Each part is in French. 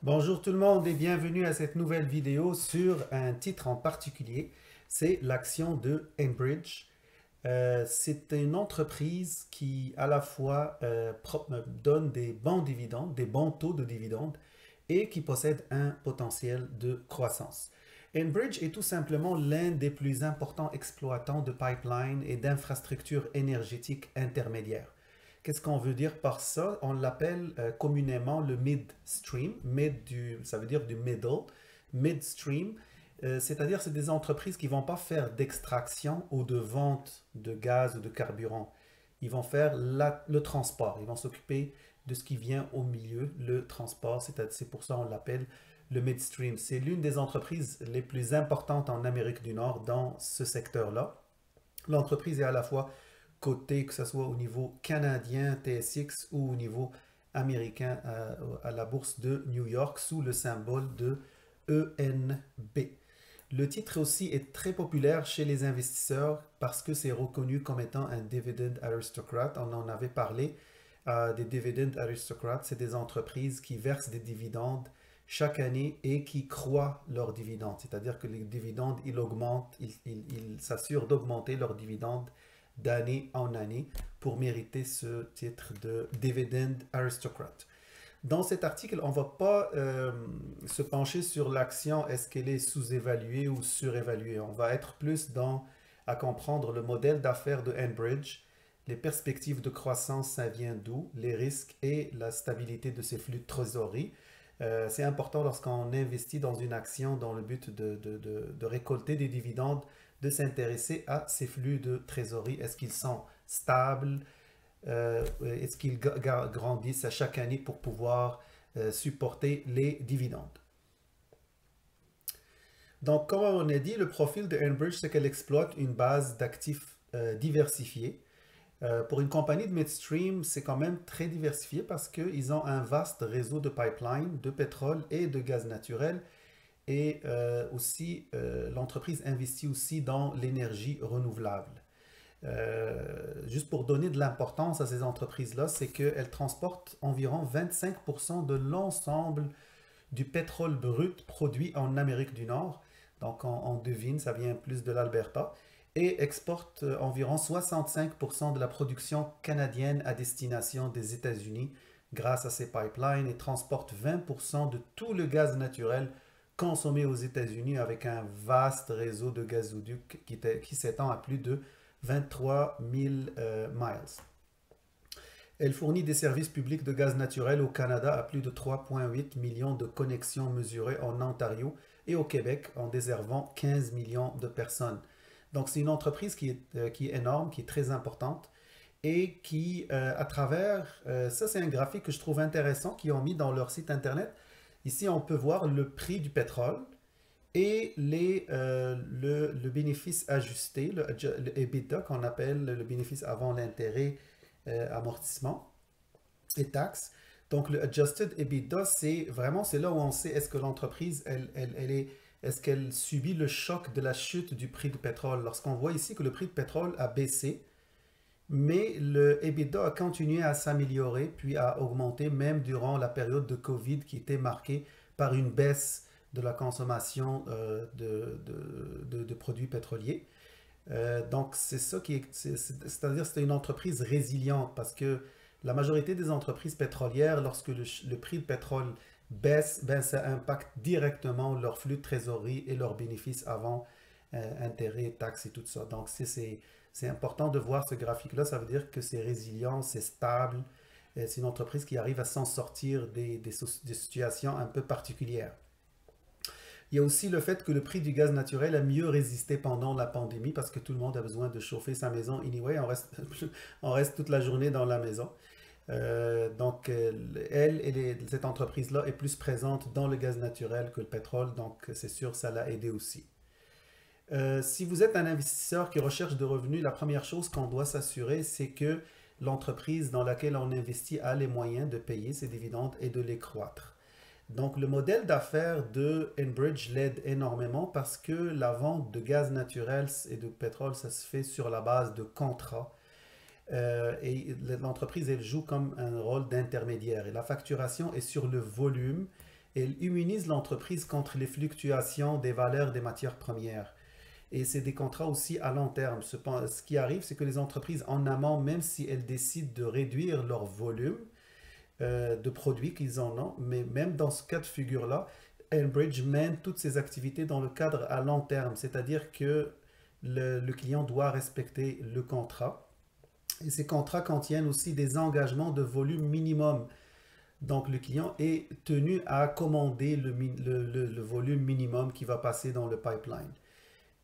Bonjour tout le monde et bienvenue à cette nouvelle vidéo sur un titre en particulier. C'est l'action de Enbridge. C'est une entreprise qui à la fois donne des bons dividendes, des bons taux de dividendes et qui possède un potentiel de croissance. Enbridge est tout simplement l'un des plus importants exploitants de pipelines et d'infrastructures énergétiques intermédiaires. Qu'est-ce qu'on veut dire par ça? On l'appelle communément le midstream. Ça veut dire du middle. Midstream, c'est-à-dire c'est des entreprises qui ne vont pas faire d'extraction ou de vente de gaz ou de carburant. Ils vont faire le transport. Ils vont s'occuper de ce qui vient au milieu, le transport. C'est pour ça qu'on l'appelle le midstream. C'est l'une des entreprises les plus importantes en Amérique du Nord dans ce secteur-là. L'entreprise est à la fois cotée, que ce soit au niveau canadien TSX ou au niveau américain à la bourse de New York sous le symbole de ENB. Le titre aussi est très populaire chez les investisseurs parce que c'est reconnu comme étant un dividend aristocrat. On en avait parlé des dividend aristocrats. C'est des entreprises qui versent des dividendes chaque année et qui croient leurs dividendes. C'est-à-dire que les dividendes, ils augmentent, ils s'assurent d'augmenter leurs dividendes d'année en année pour mériter ce titre de dividend aristocrat. Dans cet article, on ne va pas se pencher sur l'action, est-ce qu'elle est sous-évaluée ou surévaluée. On va être plus à comprendre le modèle d'affaires de Enbridge, les perspectives de croissance, ça vient d'où, les risques et la stabilité de ses flux de trésorerie. C'est important lorsqu'on investit dans une action dans le but de récolter des dividendes, de s'intéresser à ces flux de trésorerie. Est-ce qu'ils sont stables? Est-ce qu'ils grandissent à chaque année pour pouvoir supporter les dividendes? Donc, comme on a dit, le profil de Enbridge, c'est qu'elle exploite une base d'actifs diversifiés. Pour une compagnie de midstream, c'est quand même très diversifié parce qu'ils ont un vaste réseau de pipelines, de pétrole et de gaz naturel. Et aussi, l'entreprise investit aussi dans l'énergie renouvelable. Juste pour donner de l'importance à ces entreprises-là, c'est qu'elles transportent environ 25% de l'ensemble du pétrole brut produit en Amérique du Nord. Donc on devine, ça vient plus de l'Alberta. Et exportent environ 65% de la production canadienne à destination des États-Unis grâce à ces pipelines et transportent 20% de tout le gaz naturel consommé aux États-Unis avec un vaste réseau de gazoducs qui s'étend à plus de 23 000 miles. Elle fournit des services publics de gaz naturel au Canada à plus de 3,8 millions de connexions mesurées en Ontario et au Québec en desservant 15 millions de personnes. Donc c'est une entreprise qui est énorme, qui est très importante et qui, à travers, ça c'est un graphique que je trouve intéressant qu'ils ont mis dans leur site internet. Ici on peut voir le prix du pétrole et le bénéfice ajusté, le EBITDA qu'on appelle le bénéfice avant l'intérêt, amortissement et taxes. Donc le adjusted EBITDA, c'est là où on sait est-ce que l'entreprise, est-ce qu'elle subit le choc de la chute du prix du pétrole. Lorsqu'on voit ici que le prix du pétrole a baissé, mais le EBITDA a continué à s'améliorer, puis à augmenter même durant la période de Covid qui était marquée par une baisse de la consommation de produits pétroliers. Donc c'est ça qui est, c'est-à-dire c'est une entreprise résiliente parce que la majorité des entreprises pétrolières, lorsque le prix du pétrole baisse, ben, ça impacte directement leur flux de trésorerie et leurs bénéfices avant intérêts, taxes et tout ça. Donc c'est important de voir ce graphique-là. Ça veut dire que c'est résilient, c'est stable. C'est une entreprise qui arrive à s'en sortir des situations un peu particulières. Il y a aussi le fait que le prix du gaz naturel a mieux résisté pendant la pandémie parce que tout le monde a besoin de chauffer sa maison. Anyway, on reste toute la journée dans la maison. Donc, cette entreprise-là est plus présente dans le gaz naturel que le pétrole, donc c'est sûr, ça l'a aidé aussi. Si vous êtes un investisseur qui recherche de revenus, la première chose qu'on doit s'assurer, c'est que l'entreprise dans laquelle on investit a les moyens de payer ses dividendes et de les croître. Donc, le modèle d'affaires de Enbridge l'aide énormément parce que la vente de gaz naturel et de pétrole, ça se fait sur la base de contrats. Et l'entreprise, elle joue comme un rôle d'intermédiaire. Et la facturation est sur le volume Elle immunise l'entreprise contre les fluctuations des valeurs des matières premières. Et c'est des contrats aussi à long terme. Ce qui arrive, c'est que les entreprises en amont, même si elles décident de réduire leur volume de produits qu'ils en ont, mais même dans ce cas de figure-là, Enbridge mène toutes ses activités dans le cadre à long terme, c'est-à-dire que le client doit respecter le contrat. Et ces contrats contiennent aussi des engagements de volume minimum. Donc le client est tenu à commander le volume minimum qui va passer dans le pipeline.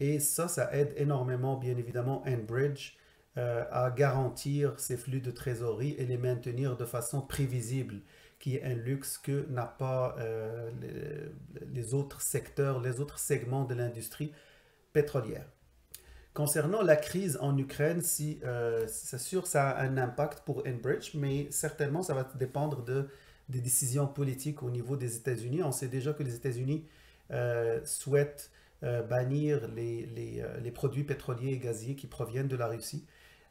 Et ça aide énormément, bien évidemment, Enbridge à garantir ses flux de trésorerie et les maintenir de façon prévisible, qui est un luxe que n'a pas les autres secteurs, les autres segments de l'industrie pétrolière. Concernant la crise en Ukraine, c'est sûr ça a un impact pour Enbridge, mais certainement ça va dépendre des décisions politiques au niveau des États-Unis. On sait déjà que les États-Unis souhaitent bannir les produits pétroliers et gaziers qui proviennent de la Russie.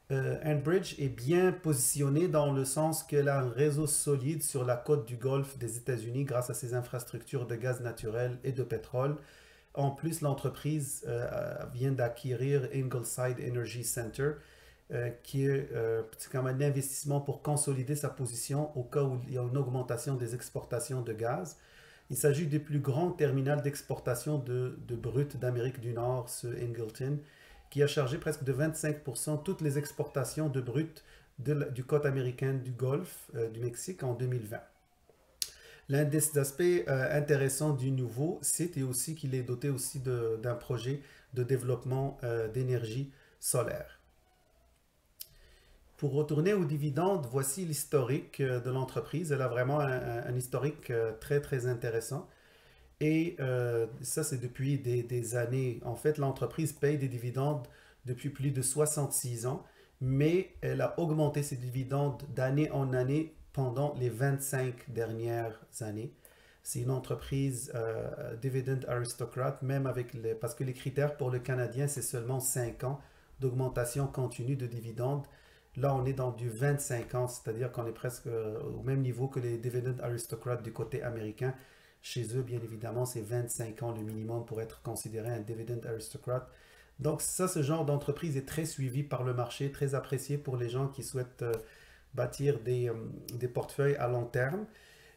Enbridge est bien positionné dans le sens qu'elle a un réseau solide sur la côte du Golfe des États-Unis grâce à ses infrastructures de gaz naturel et de pétrole. En plus, l'entreprise vient d'acquérir Ingleside Energy Center, qui est comme un investissement pour consolider sa position au cas où il y a une augmentation des exportations de gaz. Il s'agit du plus grand terminal d'exportation de brut d'Amérique du Nord, ce Ingleton, qui a chargé presque de 25% toutes les exportations de brut du côte américaine du Golfe du Mexique en 2020. L'un des aspects intéressants du nouveau site est aussi qu'il est doté aussi d'un projet de développement d'énergie solaire. Pour retourner aux dividendes, voici l'historique de l'entreprise. Elle a vraiment un historique très très intéressant. Et ça, c'est depuis des années. En fait, l'entreprise paye des dividendes depuis plus de 66 ans, mais elle a augmenté ses dividendes d'année en année pendant les 25 dernières années. C'est une entreprise dividend aristocrate, même parce que les critères pour le Canadien, c'est seulement 5 ans d'augmentation continue de dividendes. Là, on est dans du 25 ans, c'est-à-dire qu'on est presque au même niveau que les dividend aristocrates du côté américain. Chez eux, bien évidemment, c'est 25 ans le minimum pour être considéré un dividend aristocrate. Donc ça, ce genre d'entreprise est très suivi par le marché, très apprécié pour les gens qui souhaitent bâtir des portefeuilles à long terme.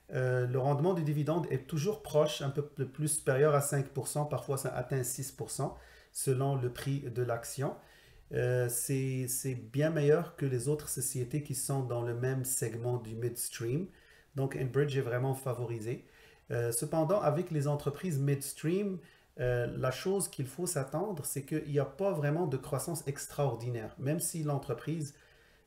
Le rendement du dividende est toujours proche, un peu plus supérieur à 5%, parfois ça atteint 6% selon le prix de l'action. C'est bien meilleur que les autres sociétés qui sont dans le même segment du midstream. Donc Enbridge est vraiment favorisé. Cependant, avec les entreprises midstream, la chose qu'il faut s'attendre, c'est qu'il n'y a pas vraiment de croissance extraordinaire. Même si l'entreprise,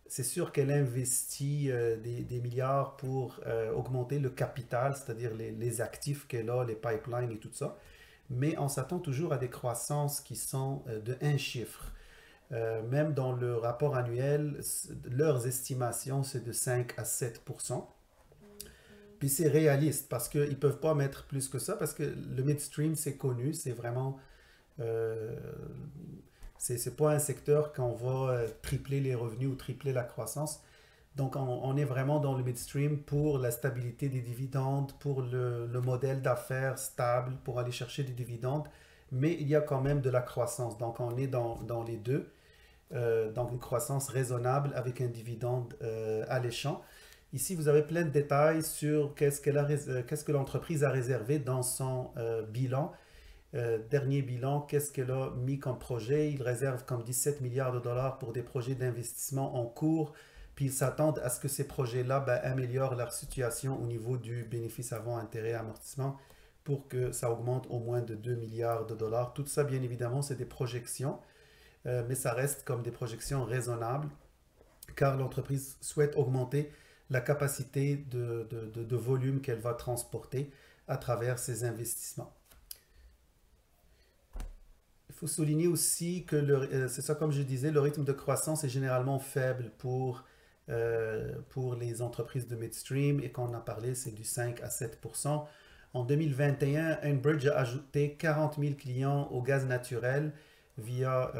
c'est sûr qu'elle investit des milliards pour augmenter le capital, c'est-à-dire les actifs qu'elle a, les pipelines et tout ça. Mais on s'attend toujours à des croissances qui sont de un chiffre. Même dans le rapport annuel, leurs estimations, c'est de 5 à 7%. Puis c'est réaliste parce qu'ils ne peuvent pas mettre plus que ça parce que le midstream, c'est connu, c'est vraiment... Euh, c'est pas un secteur qu'on va tripler les revenus ou tripler la croissance. Donc on est vraiment dans le midstream pour la stabilité des dividendes, pour le modèle d'affaires stable, pour aller chercher des dividendes. Mais il y a quand même de la croissance. Donc on est dans les deux. Donc une croissance raisonnable avec un dividende alléchant. Ici, vous avez plein de détails sur qu'est-ce que l'entreprise a réservé dans son bilan. Dernier bilan, qu'est-ce qu'elle a mis comme projet? Il réserve comme 17 milliards de dollars pour des projets d'investissement en cours. Puis ils s'attendent à ce que ces projets-là améliorent leur situation au niveau du bénéfice avant intérêt amortissement pour que ça augmente au moins de 2 milliards de dollars. Tout ça, bien évidemment, c'est des projections, mais ça reste comme des projections raisonnables car l'entreprise souhaite augmenter la capacité de volume qu'elle va transporter à travers ses investissements. Il faut souligner aussi que, c'est ça comme je disais, le rythme de croissance est généralement faible pour les entreprises de midstream et qu'on a parlé, c'est du 5 à 7%. En 2021, Enbridge a ajouté 40 000 clients au gaz naturel via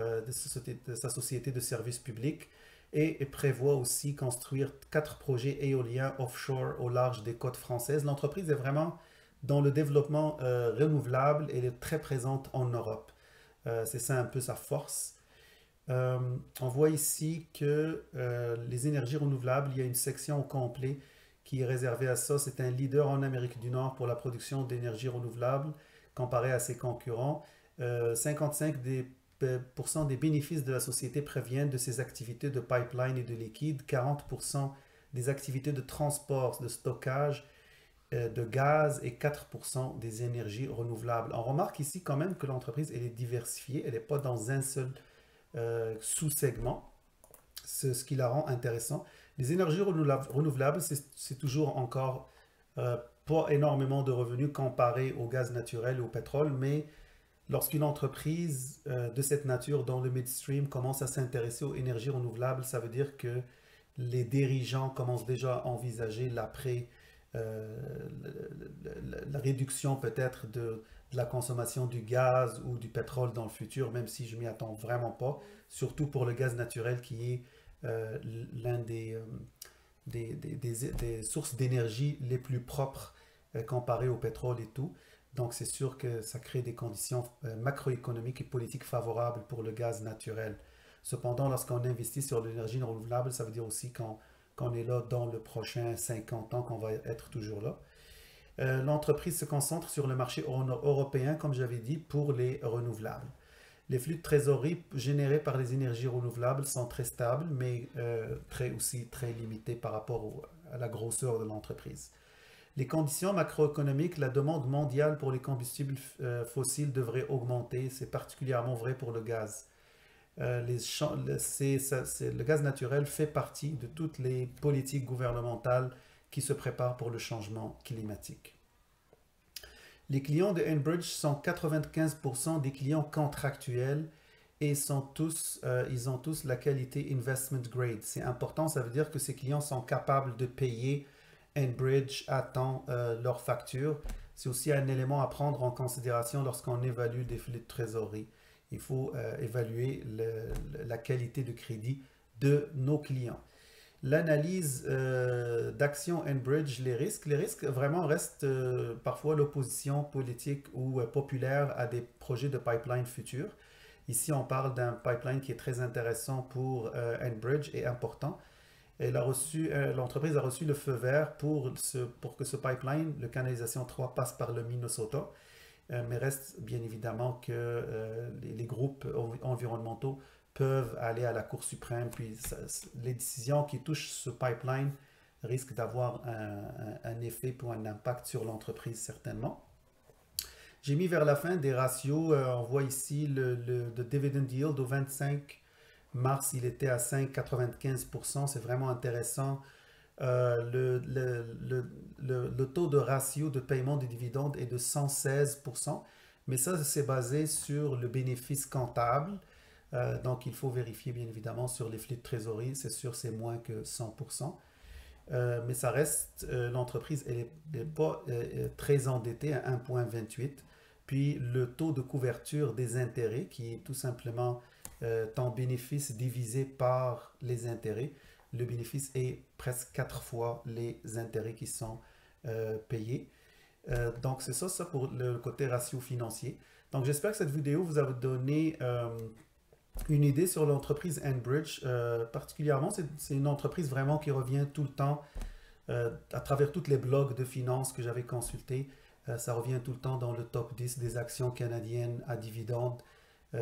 sa société de services publics et prévoit aussi construire 4 projets éoliens offshore au large des côtes françaises. L'entreprise est vraiment dans le développement renouvelable, elle est très présente en Europe. C'est ça un peu sa force. Euh, on voit ici que les énergies renouvelables, il y a une section au complet qui est réservée à ça. C'est un leader en Amérique du Nord pour la production d'énergie renouvelable comparé à ses concurrents. 55 des bénéfices de la société proviennent de ses activités de pipeline et de liquide, 40% des activités de transport, de stockage de gaz et 4% des énergies renouvelables. On remarque ici quand même que l'entreprise elle est diversifiée, elle n'est pas dans un seul sous-segments, c'est ce qui la rend intéressant. Les énergies renouvelables, c'est toujours encore pas énormément de revenus comparé au gaz naturel ou au pétrole, mais lorsqu'une entreprise de cette nature dans le midstream commence à s'intéresser aux énergies renouvelables, ça veut dire que les dirigeants commencent déjà à envisager l'après, euh, la réduction peut-être de la consommation du gaz ou du pétrole dans le futur, même si je m'y attends vraiment pas, surtout pour le gaz naturel qui est euh, l'un des sources d'énergie les plus propres comparé au pétrole et tout. Donc c'est sûr que ça crée des conditions macroéconomiques et politiques favorables pour le gaz naturel. Cependant, lorsqu'on investit sur l'énergie renouvelable, ça veut dire aussi qu'on est là dans le prochain 50 ans, qu'on va être toujours là. L'entreprise se concentre sur le marché européen, comme j'avais dit, pour les renouvelables. Les flux de trésorerie générés par les énergies renouvelables sont très stables, mais aussi très limités par rapport à la grosseur de l'entreprise. Les conditions macroéconomiques, la demande mondiale pour les combustibles fossiles devrait augmenter. C'est particulièrement vrai pour le gaz. Le gaz naturel fait partie de toutes les politiques gouvernementales qui se préparent pour le changement climatique. Les clients de Enbridge sont 95% des clients contractuels et ils ont tous la qualité investment grade. C'est important, ça veut dire que ces clients sont capables de payer Enbridge à temps leurs factures. C'est aussi un élément à prendre en considération lorsqu'on évalue des flux de trésorerie. Il faut évaluer la qualité de crédit de nos clients. L'analyse d'action Enbridge, les risques vraiment restent parfois l'opposition politique ou populaire à des projets de pipeline futurs. Ici, on parle d'un pipeline qui est très intéressant pour Enbridge et important. L'entreprise a reçu le feu vert pour que ce pipeline, le canalisation 3, passe par le Minnesota. Mais reste bien évidemment que les groupes environnementaux peuvent aller à la Cour suprême, puis les décisions qui touchent ce pipeline risquent d'avoir un effet ou un impact sur l'entreprise certainement. J'ai mis vers la fin des ratios, on voit ici le dividend yield au 25 mars, il était à 5,95%, c'est vraiment intéressant. Le taux de ratio de paiement des dividendes est de 116%, mais ça, c'est basé sur le bénéfice comptable. Donc, il faut vérifier, bien évidemment, sur les flux de trésorerie. C'est sûr, c'est moins que 100%. Mais ça reste, l'entreprise, elle n'est pas très endettée à 1,28. Puis, le taux de couverture des intérêts, qui est tout simplement ton bénéfice divisé par les intérêts, le bénéfice est presque 4 fois les intérêts qui sont payés. Donc, c'est ça pour le côté ratio financier. Donc, j'espère que cette vidéo vous a donné une idée sur l'entreprise Enbridge. Particulièrement, c'est une entreprise vraiment qui revient tout le temps à travers tous les blogs de finances que j'avais consultés. Ça revient tout le temps dans le top 10 des actions canadiennes à dividendes,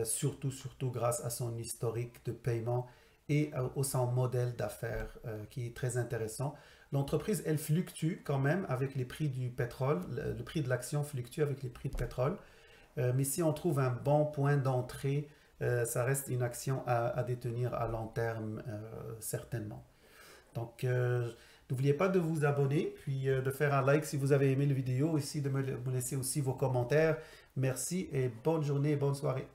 surtout grâce à son historique de paiement et au son modèle d'affaires qui est très intéressant. L'entreprise, elle fluctue quand même avec les prix du pétrole. Le prix de l'action fluctue avec les prix de pétrole. Mais si on trouve un bon point d'entrée, ça reste une action à détenir à long terme, certainement. Donc, n'oubliez pas de vous abonner, puis de faire un like si vous avez aimé la vidéo, ici de me laisser aussi vos commentaires. Merci et bonne journée et bonne soirée.